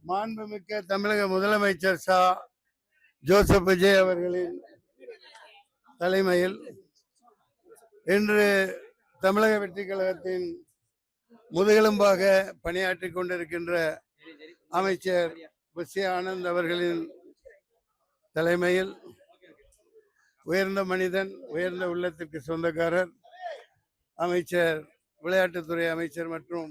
மாண்புமிக்க தமிழக முதலமைச்சர் ஜோசப் விஜய் அவர்களின் தலைமையில் இன்று தமிழக வெற்றி கழகத்தின் முதுகெலும்பாக பணியாற்றிக் கொண்டிருக்கின்ற அமைச்சர் புஷி ஆனந்த் அவர்களின் தலைமையில் உயர்ந்த மனிதன், உயர்ந்த உள்ளத்திற்கு சொந்தக்காரர், அமைச்சர், விளையாட்டுத்துறை அமைச்சர் மற்றும்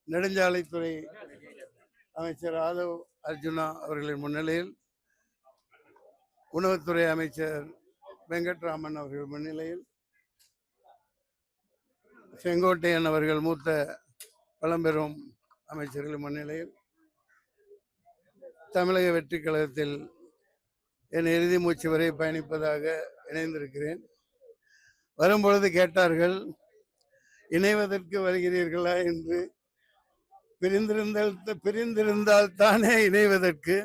நெடுஞ்சாலைத்துறை அமைச்சர் ஆதவ் அர்ஜுனா அவர்களின் முன்னிலையில், உணவுத்துறை அமைச்சர் வெங்கட்ராமன் அவர்கள் முன்னிலையில், செங்கோட்டையன் அவர்கள் மூத்த பழம்பெரும் அமைச்சர்கள் முன்னிலையில் தமிழக வெற்றி கழகத்தில் என் இறுதி மூச்சு வரை பயணிப்பதாக இணைந்திருக்கிறேன். வரும்பொழுது கேட்டார்கள், இணைவதற்கு வருகிறீர்களா என்று. பிரிந்திருந்தால் தானே இணைவதற்கு.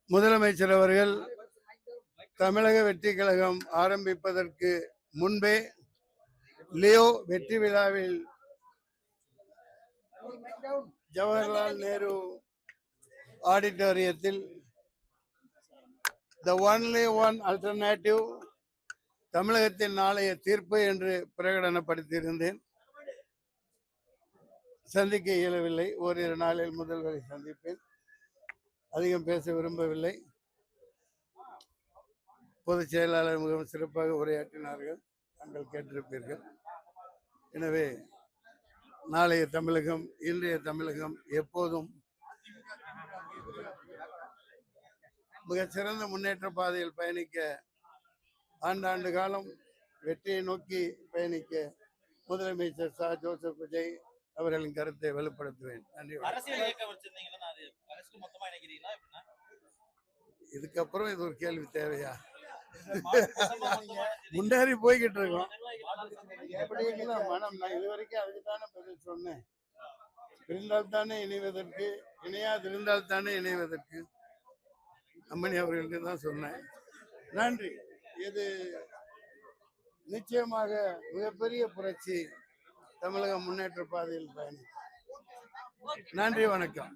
முதலமைச்சர் அவர்கள் தமிழக வெற்றி கழகம் ஆரம்பிப்பதற்கு முன்பே லியோ வெற்றி விழாவில் Jawaharlal Nehru ஆடிட்டோரியத்தில் the only one alternative தமிழகத்தின் நாளைய தீர்ப்பு என்று பிரகடனப்படுத்தியிருந்தேன். சந்திக்க இயலவில்லை. ஓரிரு நாளில் முதல்வரை சந்திப்பேன். அதிகம் பேச விரும்பவில்லை. பொதுச் செயலாளர் மிகவும் சிறப்பாக உரையாற்றினார்கள், தாங்கள் கேட்டிருப்பீர்கள். எனவே நாளைய தமிழகம், இன்றைய தமிழகம் எப்போதும் மிகச்சிறந்த முன்னேற்ற பாதையில் பயணிக்க, ஆண்டாண்டு காலம் வெற்றியை நோக்கி பயணிக்க முதலமைச்சர் ஜோசப் விஜய் அவர்களின் கருத்தை வெளிப்படுத்துவேன். நன்றி. இதுக்கப்புறம் இது ஒரு கேள்வி தேவையா? முன்னேறி போய்கிட்டு இருக்கோம். எப்படிங்களா மனம்? நான் இதுவரைக்கும் அதுக்குத்தானே பதில் சொன்னேன். இருந்தால் தானே இணைவதற்கு, இணையாதிருந்தால் தானே இணைவதற்கு. அம்மணி அவர்களுக்கு தான் சொன்னேன். நன்றி. இது நிச்சயமாக மிகப்பெரிய புரட்சி தமிழக முன்னேற்ற பாதையில் பயணம். நன்றி, வணக்கம்.